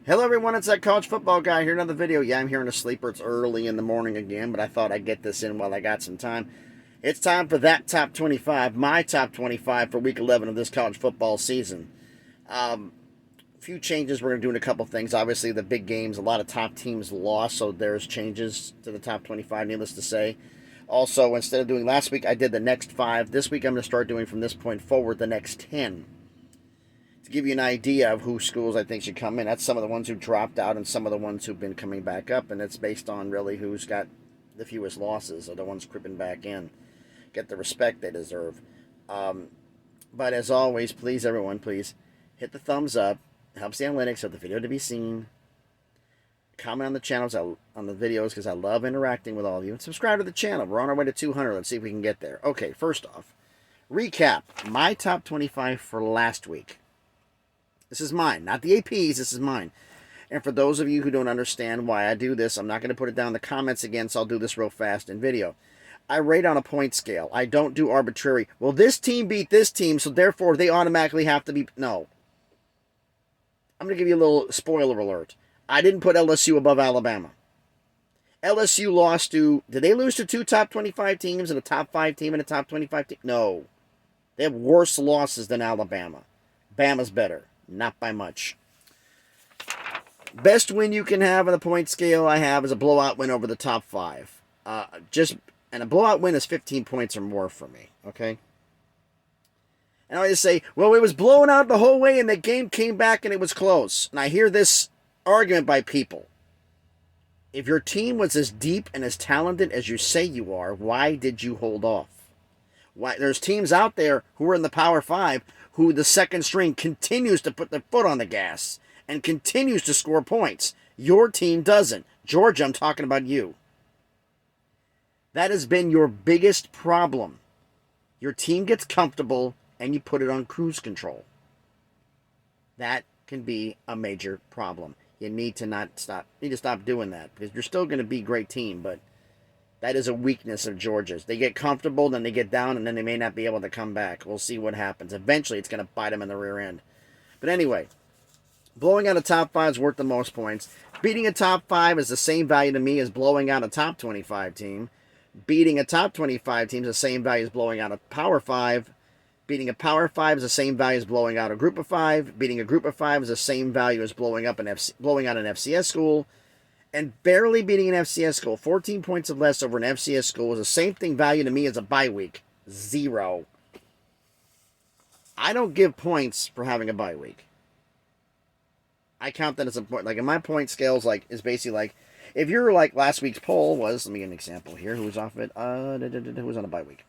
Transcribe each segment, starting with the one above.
Hello everyone, it's that college football guy here. Another video. Yeah, I'm here in a sleeper. It's early in the morning again, but I thought I'd get this in while I got some time. It's time for that top 25, my top 25 for week 11 of this college football season. A few changes. We're going to do in a couple things. Obviously, the big games, a lot of top teams lost, so there's changes to the top 25, needless to say. Also, instead of doing last week, I did the next 5. This week, I'm going to start doing from this point forward the next 10. To give you an idea of who schools I think should come in. That's some of the ones who dropped out and some of the ones who've been coming back up, and it's based on really who's got the fewest losses or the ones creeping back in. Get the respect they deserve. But as always, please, everyone, please hit the thumbs up. It helps the analytics of the video to be seen. Comment on the channels, on the videos, because I love interacting with all of you. And subscribe to the channel. We're on our way to 200. Let's see if we can get there. Okay, first off, recap. My top 25 for last week. This is mine, not the AP's, this is mine. And for those of you who don't understand why I do this, I'm not going to put it down in the comments again, so I'll do this real fast in video. I rate on a point scale. I don't do arbitrary. Well, this team beat this team, so therefore they automatically have to be... No. I'm going to give you a little spoiler alert. I didn't put LSU above Alabama. LSU lost to... Did they lose to 2 top 25 teams and a top 5 team and a top 25 team? No. They have worse losses than Alabama. Bama's better. Not by much. Best win you can have on the point scale I have is a blowout win over the top 5. And a blowout win is 15 points or more for me. Okay? And I just say, well, it was blown out the whole way and the game came back and it was close. And I hear this argument by people. If your team was as deep and as talented as you say you are, why did you hold off? Why? There's teams out there who are in the Power 5 who the second string continues to put their foot on the gas and continues to score points. Your team doesn't. Georgia, I'm talking about you. That has been your biggest problem. Your team gets comfortable and you put it on cruise control. That can be a major problem. You need to stop doing that because you're still going to be a great team, but that is a weakness of Georgia's. They get comfortable, then they get down, and then they may not be able to come back. We'll see what happens. Eventually, it's going to bite them in the rear end. But anyway, blowing out a top 5 is worth the most points. Beating a top 5 is the same value to me as blowing out a top 25 team. Beating a top 25 team is the same value as blowing out a Power 5. Beating a Power 5 is the same value as blowing out a Group of 5. Beating a Group of 5 is the same value as blowing out an FCS school. And barely beating an FCS school, 14 points or less over an FCS school is the same thing value to me as a bye week. 0. I don't give points for having a bye week. I count that as a point. Like in my point scales, is basically like if you're like last week's poll was. Let me get an example here. Who was off of it? Who was on a bye week?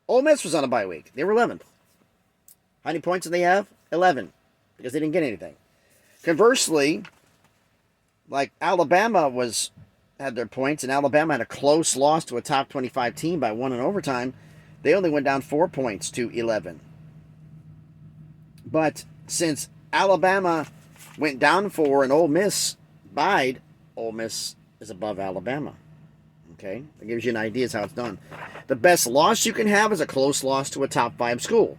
Ole Miss was on a bye week. They were 11th. How many points did they have? 11, because they didn't get anything. Conversely, like Alabama had their points, and Alabama had a close loss to a top 25 team by 1 in overtime. They only went down 4 points to 11. But since Alabama went down 4 and Ole Miss bide, Ole Miss is above Alabama. Okay? That gives you an idea of how it's done. The best loss you can have is a close loss to a top 5 school,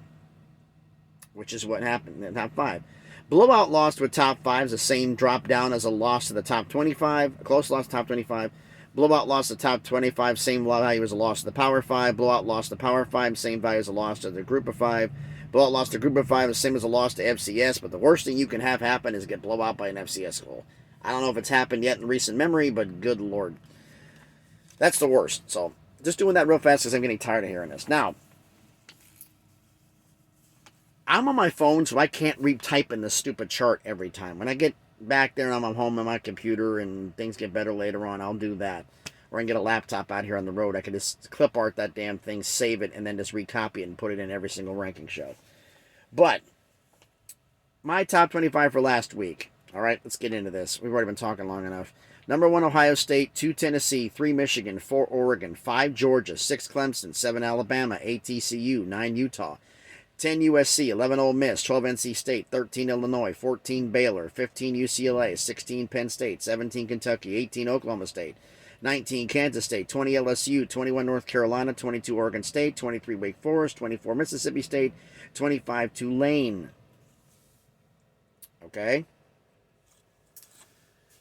which is what happened in the top 5. Blowout loss to a top 5 is the same drop down as a loss to the top 25. A close loss to top 25. Blowout loss to top 25, same value as a loss to the Power 5. Blowout loss to Power 5, same value as a loss to the Group of 5. Blowout loss to Group of 5 is the same as a loss to FCS, but the worst thing you can have happen is get blown out by an FCS school. I don't know if it's happened yet in recent memory, but good Lord. That's the worst. So, just doing that real fast because I'm getting tired of hearing this. Now, I'm on my phone, so I can't retype in the stupid chart every time. When I get back there and I'm home on my computer and things get better later on, I'll do that. Or I can get a laptop out here on the road. I can just clip art that damn thing, save it, and then just recopy it and put it in every single ranking show. But, my top 25 for last week. All right, let's get into this. We've already been talking long enough. Number 1, Ohio State. 2, Tennessee. 3, Michigan. 4, Oregon. 5, Georgia. 6, Clemson. 7, Alabama. 8, TCU. 9, Utah. 10 USC, 11 Ole Miss, 12 NC State, 13 Illinois, 14 Baylor, 15 UCLA, 16 Penn State, 17 Kentucky, 18 Oklahoma State, 19 Kansas State, 20 LSU, 21 North Carolina, 22 Oregon State, 23 Wake Forest, 24 Mississippi State, 25 Tulane. Okay?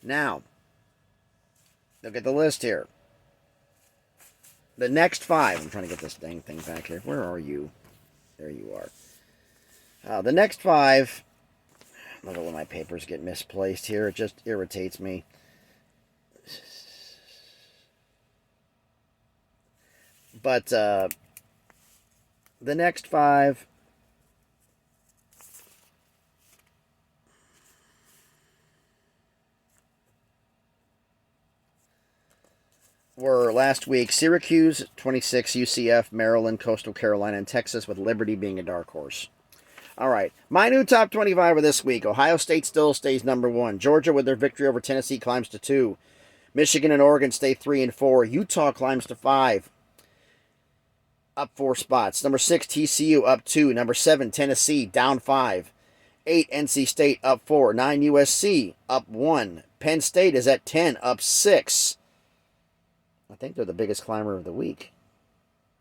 Now, look at the list here. The next 5. I'm trying to get this dang thing back here. Where are you? There you are. The next 5. Look at when my papers get misplaced here. It just irritates me. But the next 5 were last week: Syracuse, 26, UCF, Maryland, Coastal Carolina, and Texas, with Liberty being a dark horse. All right, my new top 25 of this week. Ohio State still stays number 1. Georgia, with their victory over Tennessee, climbs to 2. Michigan and Oregon stay 3 and 4. Utah climbs to 5. Up 4 spots. Number 6, TCU, up 2. Number 7, Tennessee, down 5. 8, NC State, up 4. 9, USC, up 1. Penn State is at 10, up 6. I think they're the biggest climber of the week.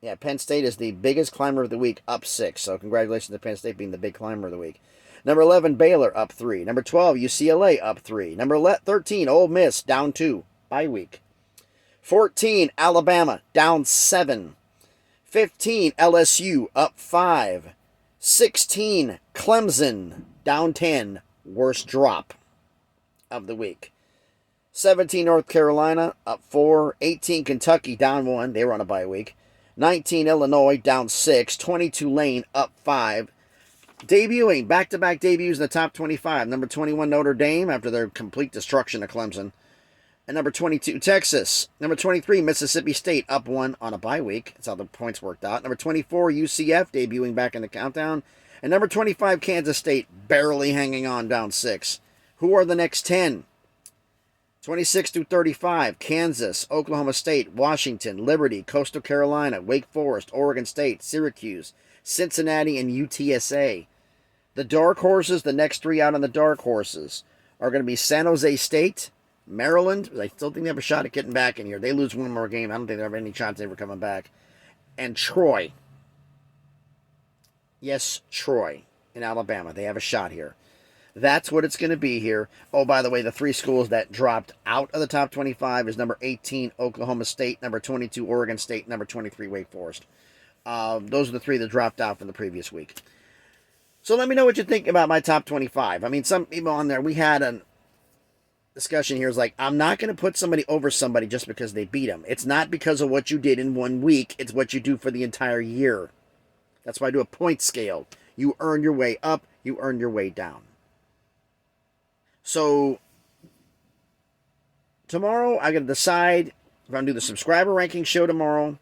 Yeah, Penn State is the biggest climber of the week, up 6. So congratulations to Penn State being the big climber of the week. Number 11, Baylor, up 3. Number 12, UCLA, up 3. Number 13, Ole Miss, down 2. Bye week. 14, Alabama, down 7. 15, LSU, up 5. 16, Clemson, down 10. Worst drop of the week. 17, North Carolina, up 4. 18, Kentucky, down 1. They were on a bye week. 19, Illinois, down 6. 20, Tulane, up 5. Debuting, back-to-back debuts in the top 25. Number 21, Notre Dame, after their complete destruction of Clemson. And number 22, Texas. Number 23, Mississippi State, up 1 on a bye week. That's how the points worked out. Number 24, UCF, debuting back in the countdown. And number 25, Kansas State, barely hanging on, down 6. Who are the next 10? 26 through 35, Kansas, Oklahoma State, Washington, Liberty, Coastal Carolina, Wake Forest, Oregon State, Syracuse, Cincinnati, and UTSA. The dark horses, the next 3 out on the dark horses, are going to be San Jose State, Maryland. I still think they have a shot at getting back in here. They lose one more game. I don't think they have any chance of ever coming back. And Troy. Yes, Troy in Alabama. They have a shot here. That's what it's going to be here. Oh, by the way, the 3 schools that dropped out of the top 25 is number 18, Oklahoma State, number 22, Oregon State, number 23, Wake Forest. Those are the 3 that dropped out from the previous week. So let me know what you think about my top 25. I mean, some people on there, we had a discussion here. Is like, I'm not going to put somebody over somebody just because they beat them. It's not because of what you did in 1 week. It's what you do for the entire year. That's why I do a point scale. You earn your way up. You earn your way down. So, tomorrow I'm going to decide if I'm going to do the subscriber ranking show tomorrow,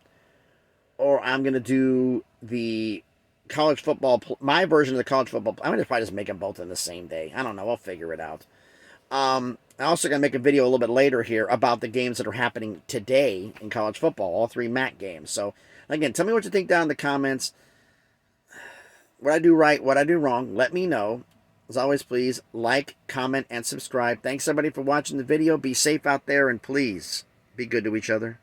or I'm going to do the college football, my version of the college football. I'm going to probably just make them both in the same day. I don't know. I'll figure it out. I'm also going to make a video a little bit later here about the games that are happening today in college football, all 3 MAC games. So, again, tell me what you think down in the comments. What I do right, what I do wrong, let me know. As always, please like, comment, and subscribe. Thanks, everybody, for watching the video. Be safe out there, and please be good to each other.